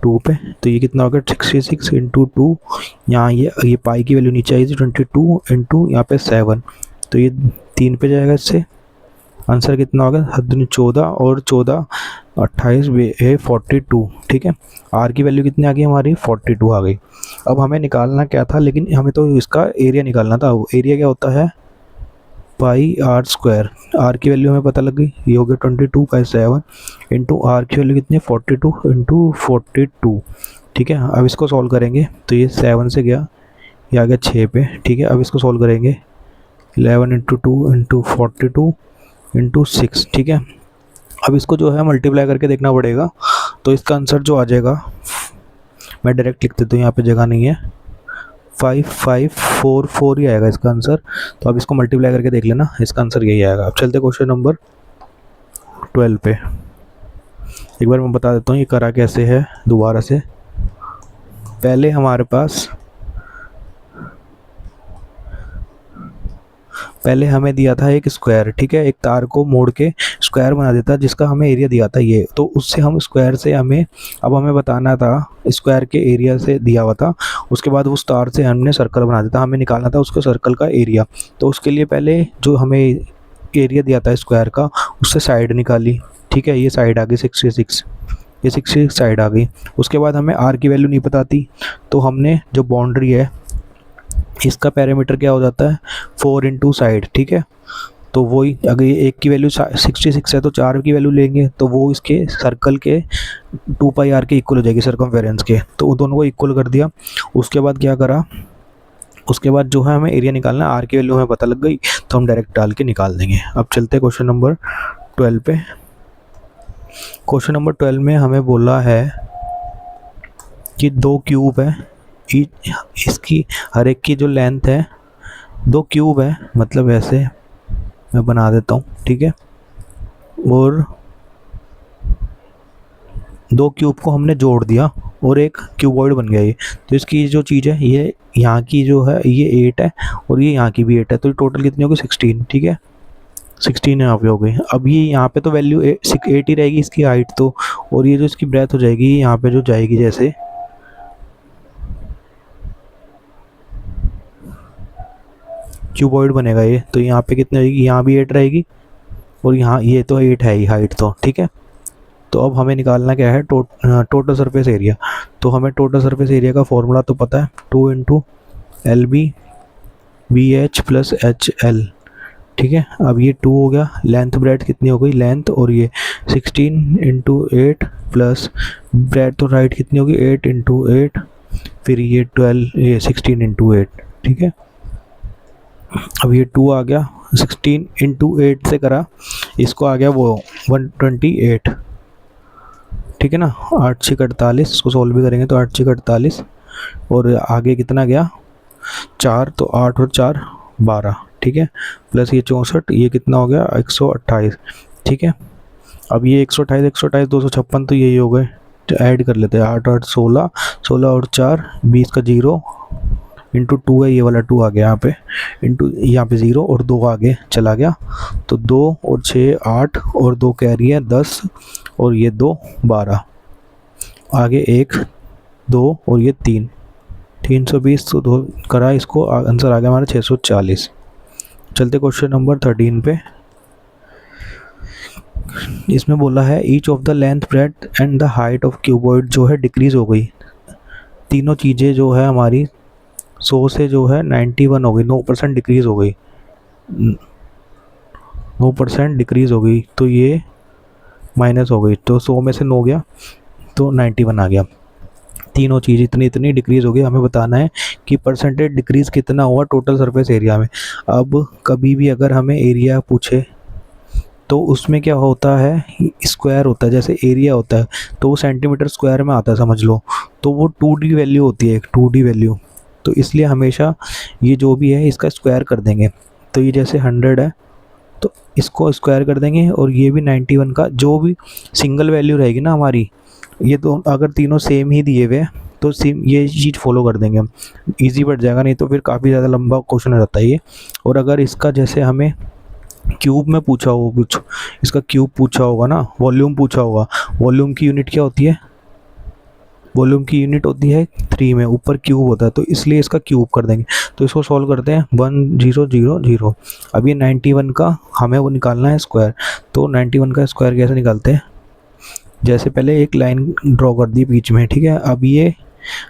2 पे, तो ये कितना हो गया 66 इंटू 2, यहाँ ये पाई की वैल्यू नीचे आई थी 22 इंटू यहाँ पे 7, तो ये 3 पे जाएगा इससे। आंसर कितना हो गया 14 और 14 28 42, ठीक है। आर की वैल्यू कितनी आ गई हमारी 42 आ गई। अब हमें निकालना क्या था, लेकिन हमें तो इसका एरिया निकालना था। एरिया क्या होता है पाई आर स्क्वायर, आर की वैल्यू हमें पता लग गई, ये हो गया 22/7 इंटू आर की वैल्यू कितनी है 42 इंटू 42, ठीक है। अब इसको सॉल्व करेंगे तो ये 7 से गया, ये आ गया 6 पे, ठीक है। अब इसको सॉल्व करेंगे 11 इंटू 2 इंटू 42 इंटू 6, ठीक है। अब इसको जो है मल्टीप्लाई करके देखना पड़ेगा, तो इसका आंसर जो आ जाएगा, मैं डायरेक्ट लिख देता हूँ, यहाँ पे जगह नहीं है, 5544 ही आएगा इसका आंसर। तो अब इसको मल्टीप्लाई करके देख लेना, इसका आंसर यही आएगा। अब चलते क्वेश्चन नंबर 12 पे। एक बार मैं बता देता हूँ ये करा कैसे है दोबारा से। पहले हमारे पास पहले हमें दिया था एक स्क्वायर, ठीक है, एक तार को मोड़ के स्क्वायर बना देता जिसका हमें एरिया दिया था ये, तो उससे हम स्क्वायर से अब हमें बताना था स्क्वायर के एरिया से दिया हुआ था, उसके बाद उस तार से हमने सर्कल बना देता, हमें निकालना था उसको सर्कल का एरिया। तो उसके लिए पहले जो हमें एरिया दिया था स्क्वायर का उससे साइड निकाली, ठीक है, ये साइड आ गई 66, ये 66 साइड आ गई। उसके बाद हमें आर की वैल्यू नहीं पता थी, तो हमने जो बाउंड्री है इसका पैरामीटर क्या हो जाता है 4 इंटू साइड, ठीक है। तो वही अगर ये एक की वैल्यू 66 है तो 4 की वैल्यू लेंगे तो वो इसके सर्कल के 2 पाई आर के इक्वल हो जाएगी सरकमफेरेंस के, तो वो दोनों को इक्वल कर दिया। उसके बाद क्या करा, उसके बाद जो है हमें एरिया निकालना है, आर की वैल्यू हमें पता लग गई तो हम डायरेक्ट डाल के निकाल देंगे। अब चलते हैं क्वेश्चन नंबर 12 पे। क्वेश्चन नंबर 12 में हमें बोला है कि 2 क्यूब है, इसकी हर एक की जो लेंथ है 2 क्यूब है, मतलब ऐसे मैं बना देता हूँ, ठीक है। और 2 क्यूब को हमने जोड़ दिया और एक क्यूबॉइड बन गया ये। तो इसकी जो चीज़ है ये यहाँ की जो है ये 8 है और ये यहाँ की भी 8 है, तो टोटल कितनी होगी 16, ठीक है। 16 यहाँ पे हो गई। अब ये यहाँ पे तो वैल्यू 8 ही रहेगी इसकी हाइट तो, और ये जो इसकी ब्रेथ हो जाएगी यहाँ पे जो जाएगी जैसे क्यूबॉइड बनेगा ये, तो यहाँ पे कितनी रहेगी, यहाँ भी 8 रहेगी और यहाँ ये तो 8 है ही हाइट तो, ठीक है। तो अब हमें निकालना क्या है, टोटल सरफेस एरिया। तो हमें टोटल सरफेस एरिया का फॉर्मूला तो पता है, 2 into L B B H plus H L, ठीक है। अब ये 2 हो गया, लेंथ ब्रेड कितनी हो गई, लेंथ और ये 16 इंटू 8 प्लस ब्रेड तो राइट कितनी होगी 8 इंटू 8, फिर ये 12, ये 16 इंटू 8, ठीक है। अब ये 2 आ गया, 16 इंटू 8 से करा, इसको आ गया वो 128, ठीक है ना। 8 6 48, इसको सॉल्व भी करेंगे तो 8 6 48, और आगे कितना गया 4, तो 8 और 4 12, ठीक है। प्लस ये 64, ये कितना हो गया 128, ठीक है। अब ये 128 128 256, तो यही हो गए, तो ऐड कर लेते हैं, 8 8 16, 16 और 4 20 का 0 इंटू 2 है, ये वाला 2 आ गया यहाँ पे, इंटू यहाँ पे 0 और 2 आगे चला गया, तो 2 और 6 8 और 2 कैरी है 10, और ये 2 12, आगे 1 2 और ये 3, 320 तो 2 करा, इसको आंसर आ गया हमारा 640। चलते क्वेश्चन नंबर 13 पे। इसमें बोला है each of the length bread and the height of cuboid जो है डिक्रीज हो गई, तीनों चीज़ें जो है हमारी 100 से जो है 91 हो गई, 9% डिक्रीज़ हो गई, 9% डिक्रीज़ हो गई, तो ये माइनस हो गई, तो 100 में से 9 गया तो 91 आ गया। तीनों चीज़ इतनी इतनी डिक्रीज़ हो गई, हमें बताना है कि परसेंटेज डिक्रीज़ कितना हुआ टोटल सरफेस एरिया में। अब कभी भी अगर हमें एरिया पूछे तो उसमें क्या होता है, स्क्वायर होता है, जैसे एरिया होता है तो वो सेंटीमीटर स्क्वायर में आता है समझ लो, तो वो 2D वैल्यू होती है, एक 2D वैल्यू, तो इसलिए हमेशा ये जो भी है इसका स्क्वायर कर देंगे। तो ये जैसे 100 है तो इसको स्क्वायर कर देंगे, और ये भी 91 का जो भी सिंगल वैल्यू रहेगी ना हमारी, ये तो अगर तीनों सेम ही दिए हुए तो सेम ये चीज़ फॉलो कर देंगे हम, ईजी बढ़ जाएगा, नहीं तो फिर काफ़ी ज़्यादा लंबा क्वेश्चन हो जाता है ये। और अगर इसका जैसे हमें क्यूब में पूछा हो कुछ, इसका क्यूब पूछा होगा ना, वॉल्यूम पूछा होगा, वॉल्यूम की यूनिट क्या होती है, वॉल्यूम की यूनिट होती है 3 में, ऊपर क्यूब होता है, तो इसलिए इसका क्यूब कर देंगे। तो इसको सॉल्व करते हैं, 1000। अब ये 91 का हमें वो निकालना है स्क्वायर, तो 91 का स्क्वायर कैसे निकालते हैं, जैसे पहले एक लाइन ड्रॉ कर दी बीच में, ठीक है। अब ये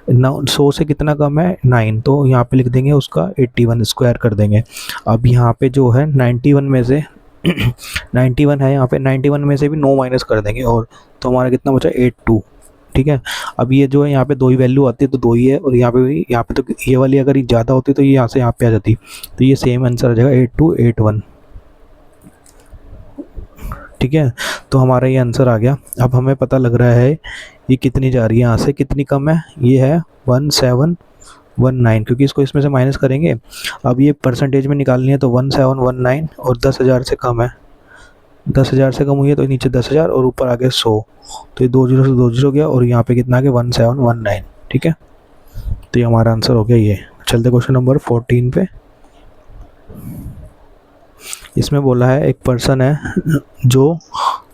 100 से कितना कम है 9, तो यहाँ पे लिख देंगे उसका 81 स्क्वायर कर देंगे। अब यहाँ पे जो है 91 में से 91 है, यहाँ पे 91 में से भी 9 माइनस कर देंगे, और तो हमारा कितना बचा 82, ठीक है। अब ये जो है यहाँ पे 2 ही वैल्यू आती है तो 2 ही है, और यहाँ पे भी, यहाँ पे तो ये वाली अगर ज़्यादा होती तो ये यहाँ से यहाँ पे आ जाती, तो ये सेम आंसर आ जाएगा 8281, ठीक है। तो हमारा ये आंसर आ गया। अब हमें पता लग रहा है ये कितनी जा रही है, यहाँ से कितनी कम है, ये है 1719, क्योंकि इसको इसमें से माइनस करेंगे। अब ये परसेंटेज में निकालनी है तो 1719, और 10,000 से कम है, 10,000 से कम हुई है तो नीचे 10,000 और ऊपर आ गया 100, तो ये 20 से 20 गया, और यहाँ पे कितना आ गया 1719, ठीक है। तो ये हमारा आंसर हो गया ये। चलते क्वेश्चन नंबर 14 पे। इसमें बोला है एक पर्सन है जो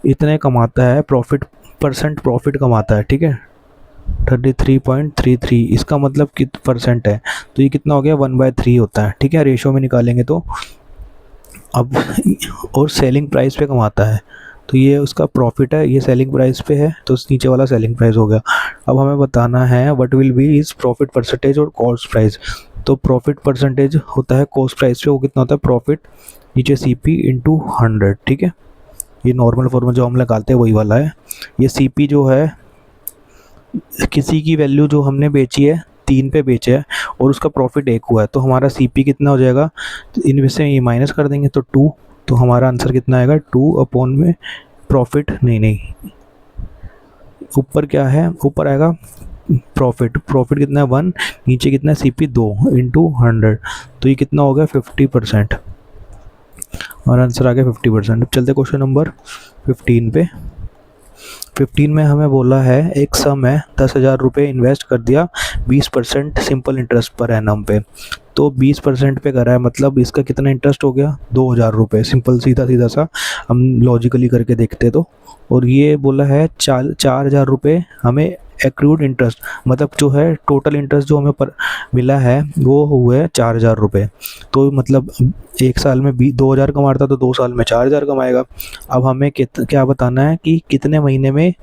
इतने कमाता है, प्रॉफिट कमाता है, ठीक है, 33.33, इसका मतलब कित परसेंट है, तो ये कितना हो गया 1/3 होता है, ठीक है, रेशो में निकालेंगे तो। अब और सेलिंग प्राइस पे कमाता है, तो ये उसका प्रॉफिट है, ये सेलिंग प्राइस पे है, तो नीचे वाला सेलिंग प्राइस हो गया। अब हमें बताना है what will be is profit percentage और कॉस्ट प्राइस। तो प्रॉफिट परसेंटेज होता है कॉस्ट प्राइस पे, वो कितना होता है प्रॉफिट नीचे CP इंटू 100, ठीक है। ये नॉर्मल फॉर्मूला जो हम लगाते हैं वही वाला है। ये CP जो है किसी की वैल्यू जो हमने बेची है 3 पे बेचा है और उसका प्रॉफिट 1 हुआ है, तो हमारा CP कितना हो जाएगा, तो इनमें से ये माइनस कर देंगे तो 2, तो हमारा आंसर कितना आएगा 2 अपॉन में प्रॉफिट, नहीं ऊपर क्या है, ऊपर आएगा प्रॉफिट कितना है 1, नीचे कितना है CP 2 इंटू 100, तो ये कितना हो गया 50%, और आंसर आ गया 50%। अब चलते क्वेश्चन नंबर 15 पे। 15 में हमें बोला है एक सम है 10,000 रुपये इन्वेस्ट कर दिया 20% सिंपल इंटरेस्ट पर एनम पे, तो 20% पे करा है, मतलब इसका कितना इंटरेस्ट हो गया 2,000 रुपये, सिंपल सीधा सा हम लॉजिकली करके देखते तो। और ये बोला है 4,000 रुपये हमें एक्रूड इंटरेस्ट मतलब जो है टोटल इंटरेस्ट जो हमें पर मिला है वो हुए 4,000 रुपये। तो मतलब एक साल में 2,000 कमा रहा था तो 2 साल में 4,000 कमाएगा। अब हमें क्या बताना है कि कितने महीने में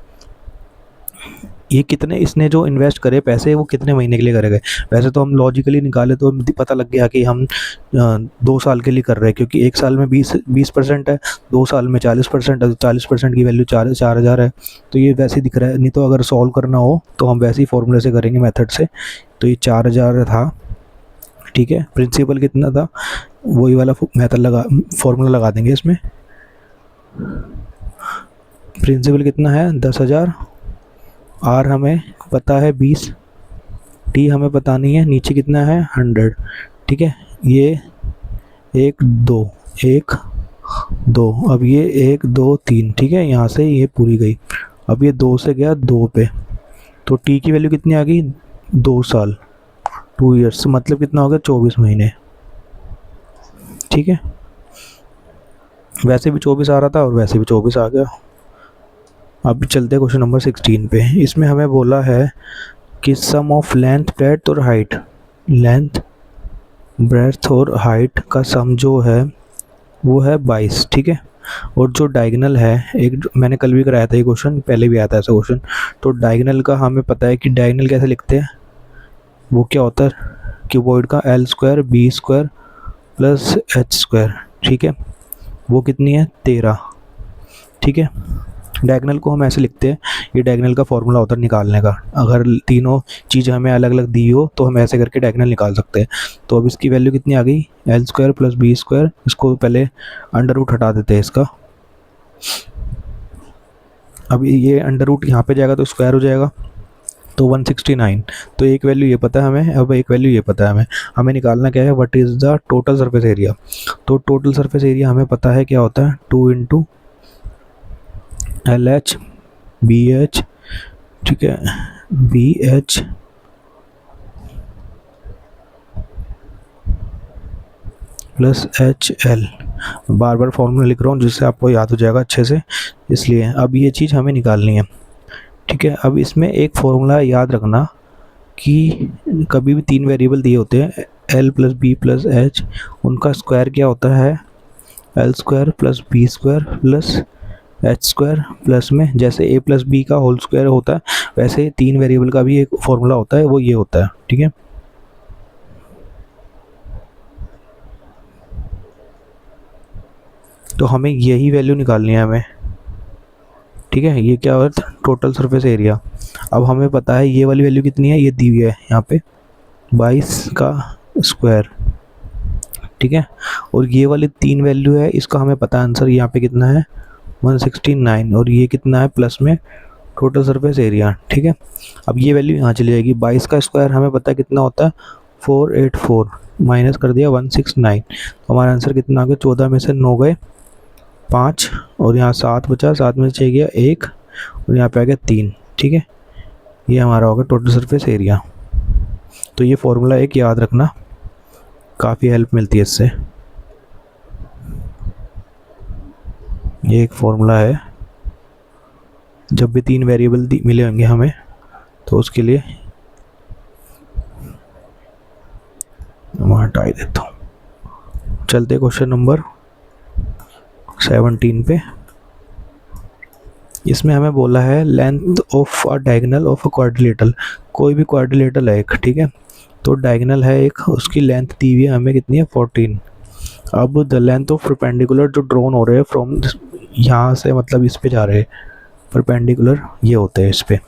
ये कितने इसने जो इन्वेस्ट करे पैसे वो कितने महीने के लिए करेगा। वैसे तो हम लॉजिकली निकाले तो पता लग गया कि हम 2 साल के लिए कर रहे हैं, क्योंकि एक साल में 20% है, 2 साल में 40% है, तो 40% की वैल्यू 4,000 है। तो ये वैसे ही दिख रहा है, नहीं तो अगर सॉल्व करना हो तो हम वैसे ही फॉर्मूले से करेंगे मेथड से। तो ये 4,000 था, ठीक है। प्रिंसिपल कितना था वही वाला मेथड फॉर्मूला लगा देंगे इसमें। प्रिंसिपल कितना है 10,000, आर हमें पता है 20, टी हमें पता नहीं है, नीचे कितना है 100, ठीक है। ये 1 2 अब ये 1 2 3, ठीक है। यहाँ से ये पूरी गई, अब ये 2 से गया 2 पे, तो टी की वैल्यू कितनी आ गई 2 साल 2 ईयर्स, मतलब कितना हो गया 24 महीने, ठीक है। वैसे भी 24 आ रहा था और वैसे भी 24 आ गया। अब चलते हैं क्वेश्चन नंबर 16 पे। इसमें हमें बोला है कि सम ऑफ लेंथ ब्रेड्थ और हाइट, लेंथ ब्रेड्थ और हाइट का सम जो है वो है 22, ठीक है। और जो डायगोनल है, एक मैंने कल भी कराया था ये क्वेश्चन, पहले भी आया था ऐसा क्वेश्चन। तो डायगोनल का हमें पता है कि डायगोनल कैसे लिखते हैं, वो क्या होता है क्यूबॉइड का L² B² प्लस H², ठीक है। वो कितनी है 13, ठीक है। डायगोनल को हम ऐसे लिखते हैं, ये डायगोनल का फॉर्मूला होता है निकालने का। अगर तीनों चीज़ें हमें अलग अलग दी हो तो हम ऐसे करके डायगोनल निकाल सकते हैं। तो अब इसकी वैल्यू कितनी आ गई L² प्लस B², इसको पहले अंडर रूट हटा देते हैं इसका। अब ये अंडर रूट यहाँ पे जाएगा तो स्क्वायर हो जाएगा, तो 169। तो एक वैल्यू ये पता है हमें, अब एक वैल्यू ये पता है हमें निकालना क्या है, what is the total surface area. तो टोटल सरफेस एरिया हमें पता है क्या होता है 2 इंटू LH BH, ठीक है, BH प्लस HL। बार बार फॉर्मूला लिख रहा हूँ जिससे आपको याद हो जाएगा अच्छे से, इसलिए अब ये चीज़ हमें निकालनी है, ठीक है। अब इसमें एक फॉर्मूला याद रखना कि कभी भी 3 वेरिएबल दिए होते हैं L plus B plus H, उनका स्क्वायर क्या होता है L² plus B² plus H² plus में जैसे A प्लस B का होल स्क्वायर होता है, वैसे 3 वेरिएबल का भी एक फॉर्मूला होता है, वो ये होता है, ठीक है। तो हमें यही वैल्यू निकालनी है हमें, ठीक है। ये क्या होता है टोटल सरफेस एरिया। अब हमें पता है ये वाली वैल्यू कितनी है, ये दी हुई है यहाँ पे 22 का स्क्वायर, ठीक है। और ये वाली 3 वैल्यू है, इसका हमें पता है आंसर यहाँ पे कितना है 169, और ये कितना है प्लस में टोटल सरफेस एरिया, ठीक है। अब ये वैल्यू यहाँ चली जाएगी, 22 का स्क्वायर हमें पता है कितना होता है 484, माइनस कर दिया 169, तो हमारा आंसर कितना आ गया 14 में से 9 गए 5, और यहाँ 7 बचा, 7 में से गया 1, और यहाँ पे आ गया 3, ठीक है। ये हमारा होगा टोटल सरफेस एरिया। तो ये फॉर्मूला एक याद रखना, काफ़ी हेल्प मिलती है इससे। ये एक फॉर्मूला है, जब भी 3 वेरिएबल मिले होंगे हमें तो उसके लिए मैं हटा ही देता हूँ। चलते क्वेश्चन नंबर 17 पे। इसमें हमें बोला है length of a diagonal of a quadrilateral, कोई भी क्वाड्रिलेटरल है एक, ठीक है। तो डायगोनल है एक, उसकी लेंथ दी हुई है हमें कितनी है 14। अब द लेंथ ऑफ परपेंडिकुलर जो ड्रॉन हो रहे हैं फ्रॉम यहाँ से, मतलब इस पे जा रहे हैं परपेंडिकुलर, ये होते हैं इस पे,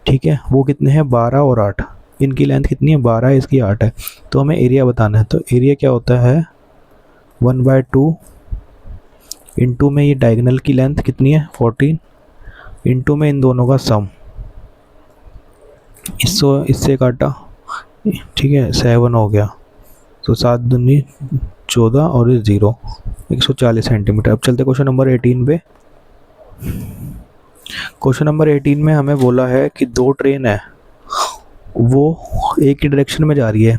ठीक है। वो कितने हैं 12 और 8, इनकी लेंथ कितनी है 12 है, इसकी 8 है। तो हमें एरिया बताना है, तो एरिया क्या होता है 1/2 इंटू में ये डायगोनल की लेंथ कितनी है 14 इंटू में इन दोनों का सम, इससे काटा, ठीक है 7 हो गया, तो 7 दूनी 14 और ये 0, 140 सेंटीमीटर। अब चलते क्वेश्चन नंबर 18 पे। क्वेश्चन नंबर 18 में हमें बोला है कि 2 ट्रेन है, वो एक ही डायरेक्शन में जा रही है,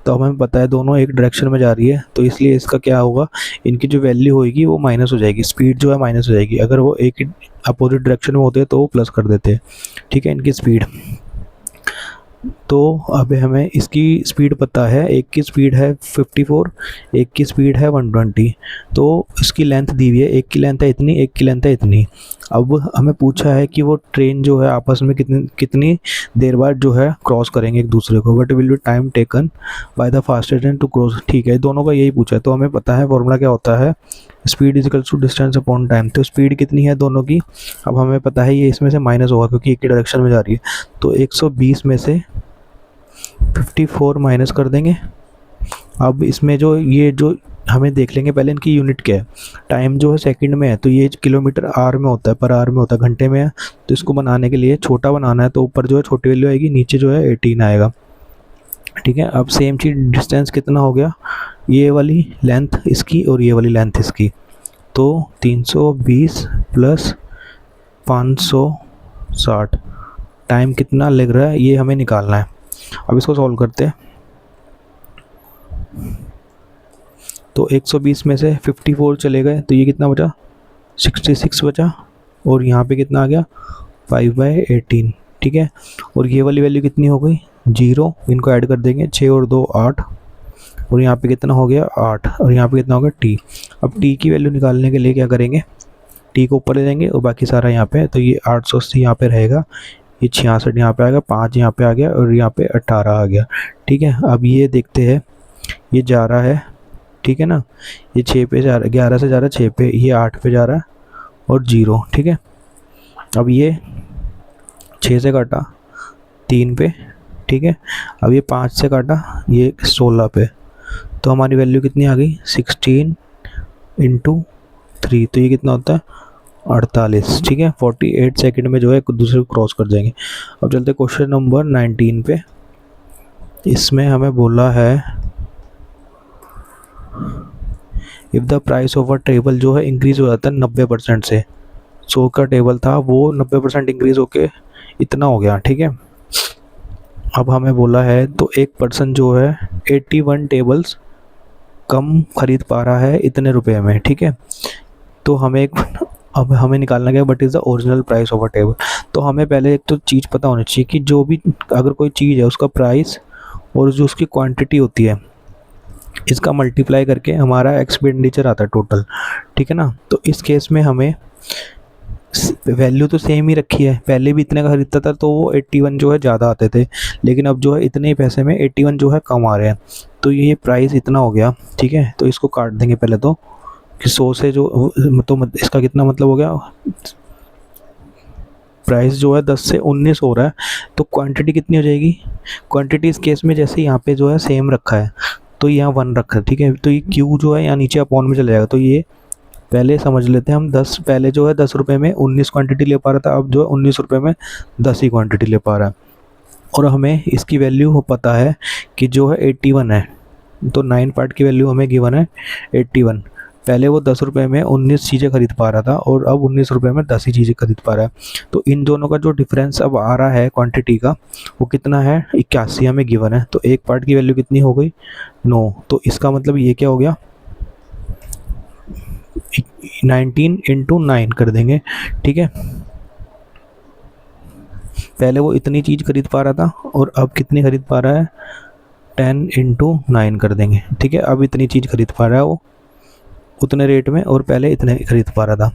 तो हमें पता है दोनों एक डायरेक्शन में जा रही है, तो इसलिए इसका क्या होगा, इनकी जो वैल्यू होगी वो माइनस हो जाएगी, स्पीड जो है माइनस हो जाएगी। अगर वो एक ही अपोजिट डायरेक्शन में होते हैं तो वो प्लस कर देते हैं, ठीक है, इनकी स्पीड। तो अब हमें इसकी स्पीड पता है, एक की स्पीड है 54, एक की स्पीड है 120। तो इसकी लेंथ दी हुई है, एक की लेंथ है इतनी, एक की लेंथ है इतनी। अब हमें पूछा है कि वो ट्रेन जो है आपस में कितनी कितनी देर बाद जो है क्रॉस करेंगे एक दूसरे को, what will be time taken by the fastest train to cross. ठीक है, दोनों का यही पूछा है। तो हमें पता है फॉर्मूला क्या होता है, speed equals to distance upon time. तो स्पीड कितनी है दोनों की, अब हमें पता है ये इसमें से माइनस होगा क्योंकि एक ही डायरेक्शन में जा रही है। तो 120 में से 54 माइनस कर देंगे। अब इसमें जो ये जो हमें देख लेंगे पहले इनकी यूनिट क्या है। टाइम जो है सेकंड में है, तो ये किलोमीटर आर में होता है, पर आर में होता है, घंटे में है। तो इसको बनाने के लिए छोटा बनाना है, तो ऊपर जो है छोटी वैल्यू आएगी, नीचे जो है 18 आएगा। ठीक है, अब सेम चीज़ डिस्टेंस कितना हो गया, ये वाली लेंथ इसकी और ये वाली लेंथ इसकी। तो 320 प्लस 560, टाइम कितना लग रहा है ये हमें निकालना है। अब इसको सॉल्व करते हैं। तो 120 में से 54 चले गए, तो ये कितना बचा, 66 बचा। और यहाँ पे कितना आ गया, 5/18। ठीक है, और ये वाली वैल्यू कितनी हो गई, 0। इनको ऐड कर देंगे, 6 और 2 8। और यहाँ पे कितना हो गया, 8। और यहाँ पे कितना हो गया, टी। अब टी की वैल्यू निकालने के लिए क्या करेंगे, टी को ऊपर ले जाएंगे और बाकी सारा यहाँ पे। तो ये 880 यहाँ पे रहेगा, ये 66 यहाँ पे आएगा, 5 यहाँ पे आ गया और यहाँ पे 18 आ गया। ठीक है, अब ये देखते हैं, ये जा रहा है, ठीक है ना, ये 6 पे जा रहा है, 11 से जा रहा है 6 पे, ये 8 पे जा रहा है और 0। ठीक है, अब ये 6 से काटा 3 पे। ठीक है, अब ये 5 से काटा ये 16 पे। तो हमारी वैल्यू कितनी आ गई, 16 इंटू 3। तो ये कितना होता है, 48। ठीक है, 48 सेकंड में जो है एक दूसरे को क्रॉस कर जाएंगे। अब चलते क्वेश्चन नंबर 19 पे। इसमें हमें बोला है if the price of a table जो है इंक्रीज़ हो जाता है 90% से। 100 का टेबल था, वो 90% इंक्रीज़ होके इतना हो गया। ठीक है, अब हमें बोला है तो एक पर्सन जो है 81 टेबल्स कम खरीद पा रहा है इतने रुपए में। ठीक है, तो अब हमें निकालना क्या, but is the original price of a table. तो हमें पहले एक तो चीज़ पता होनी चाहिए कि जो भी अगर कोई चीज़ है उसका प्राइस और जो उसकी क्वांटिटी होती है, इसका मल्टीप्लाई करके हमारा एक्सपेंडिचर आता है टोटल। ठीक है ना, तो इस केस में हमें वैल्यू तो सेम ही रखी है, पहले भी इतने का खरीदता था तो वो 81 जो है ज़्यादा आते थे, लेकिन अब जो है इतने ही पैसे में 81 जो है कम आ रहे हैं। तो ये प्राइस इतना हो गया। ठीक है, तो इसको काट देंगे पहले तो कि 100 से जो, तो इसका कितना मतलब हो गया, प्राइस जो है 10 से 19 हो रहा है। तो क्वांटिटी कितनी हो जाएगी, क्वांटिटी इस केस में जैसे यहाँ पे जो है सेम रखा है, तो यहाँ 1 रखा है। ठीक है, तो ये क्यू जो है यहाँ नीचे अपॉन में चले जाएगा। तो ये पहले समझ लेते हैं हम, 10 पहले जो है 10 रुपये में 19 क्वांटिटी ले पा रहा था, अब जो है 19 रुपये में 10 ही क्वांटिटी ले पा रहा है। और हमें इसकी वैल्यू पता है कि जो है 81 है, तो 9 पार्ट की वैल्यू हमें गिवन है 81। पहले वो 10 रुपये में 19 चीज़ें खरीद पा रहा था और अब 19 रुपये में 10 ही चीज़ें खरीद पा रहा है। तो इन दोनों का जो डिफरेंस अब आ रहा है क्वांटिटी का, वो कितना है, 81 हमें गिवन है। तो एक पार्ट की वैल्यू कितनी हो गई, 9। तो इसका मतलब ये क्या हो गया, 19 इंटू 9 कर देंगे। ठीक है, पहले वो इतनी चीज़ खरीद पा रहा था और अब कितनी खरीद पा रहा है, 10 इंटू 9 कर देंगे। ठीक है, अब इतनी चीज़ खरीद पा रहा है वो उतने रेट में, और पहले इतने खरीद पा रहा था।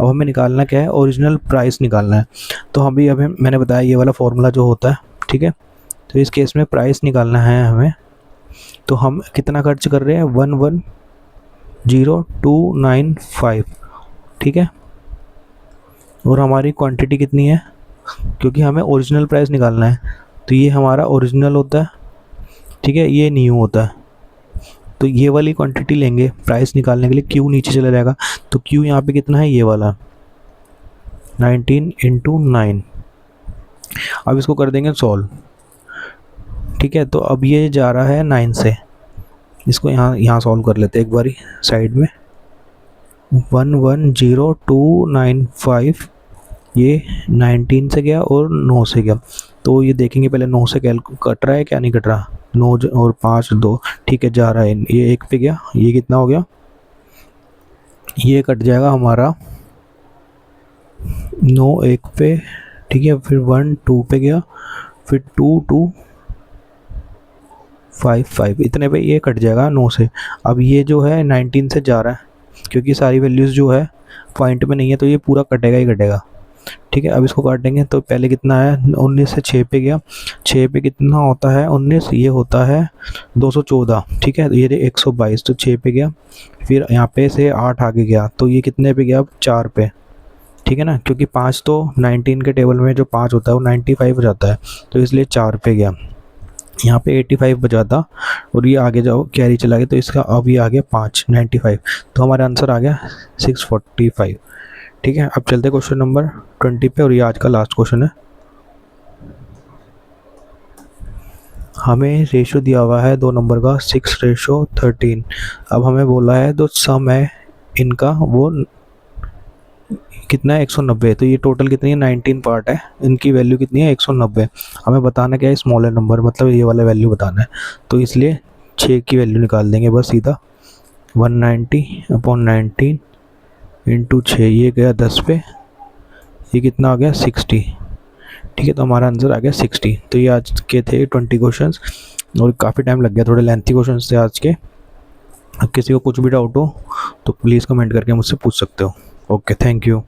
अब हमें निकालना क्या है, ओरिजिनल प्राइस निकालना है। तो अभी मैंने बताया ये वाला फॉर्मूला जो होता है। ठीक है, तो इस केस में प्राइस निकालना है हमें। तो हम कितना खर्च कर रहे हैं, 110295। ठीक है, और हमारी क्वांटिटी कितनी है, क्योंकि हमें ओरिजिनल प्राइस निकालना है, तो ये हमारा ओरिजिनल होता है। ठीक है, ये न्यू होता है। तो ये वाली क्वांटिटी लेंगे प्राइस निकालने के लिए, क्यू नीचे चला जाएगा। तो क्यू यहाँ पे कितना है, ये वाला 19 इंटू 9। अब इसको कर देंगे सॉल्व। ठीक है, तो अब ये जा रहा है 9 से, इसको यहाँ सॉल्व कर लेते हैं एक बारी साइड में। 110295 ये 19 से गया और 9 से गया। तो ये देखेंगे पहले 9 से कट रहा है क्या, नहीं कट रहा, 9 और 5 2। ठीक है, जा रहा है, ये 1 पे गया, ये कितना हो गया, ये कट जाएगा हमारा 9 1 पे। ठीक है, फिर 1 2 पे गया, फिर 2255 इतने पे ये कट जाएगा 9 से। अब ये जो है 19 से जा रहा है, क्योंकि सारी वैल्यूज़ जो है पॉइंट में नहीं है, तो ये पूरा कटेगा ही कटेगा। ठीक है, अब इसको काटेंगे तो पहले कितना आया, 19 से 6 पे गया, 6 पे कितना होता है 19, ये होता है 214। ठीक है, तो ये 122, तो 6 पे गया, फिर यहाँ पे से 8 आगे गया, तो ये कितने पे गया, 4 पे। ठीक है ना, क्योंकि 5 तो 19 के टेबल में जो 5 होता है वो 95 हो जाता है, तो इसलिए 4 पे गया। यहाँ पे 85 बचा था, और ये आगे जाओ कैरी चला गया, तो इसका अब ये आ गया 5, 95, तो हमारा आंसर आ गया 645। ठीक है, अब चलते क्वेश्चन नंबर 20 पे, और ये आज का लास्ट क्वेश्चन है। हमें रेशो दिया हुआ है दो नंबर का 6:13। अब हमें बोला है तो सम है इनका वो कितना है, 190। तो ये टोटल कितनी है, 19 पार्ट है, इनकी वैल्यू कितनी है, 190। हमें बताना क्या है, स्मॉलर नंबर, मतलब ये वाला वैल्यू बताना है, तो इसलिए 6 की वैल्यू निकाल देंगे बस सीधा। 190/19 इंटू 6, ये गया 10 पे, ये कितना आ गया 60। ठीक है, तो हमारा आंसर आ गया 60। तो ये आज के थे 20 क्वेश्चंस, और काफ़ी टाइम लग गया, थोड़े लेंथी क्वेश्चंस थे आज के। अब किसी को कुछ भी डाउट हो तो प्लीज़ कमेंट करके मुझसे पूछ सकते हो। Okay, thank you.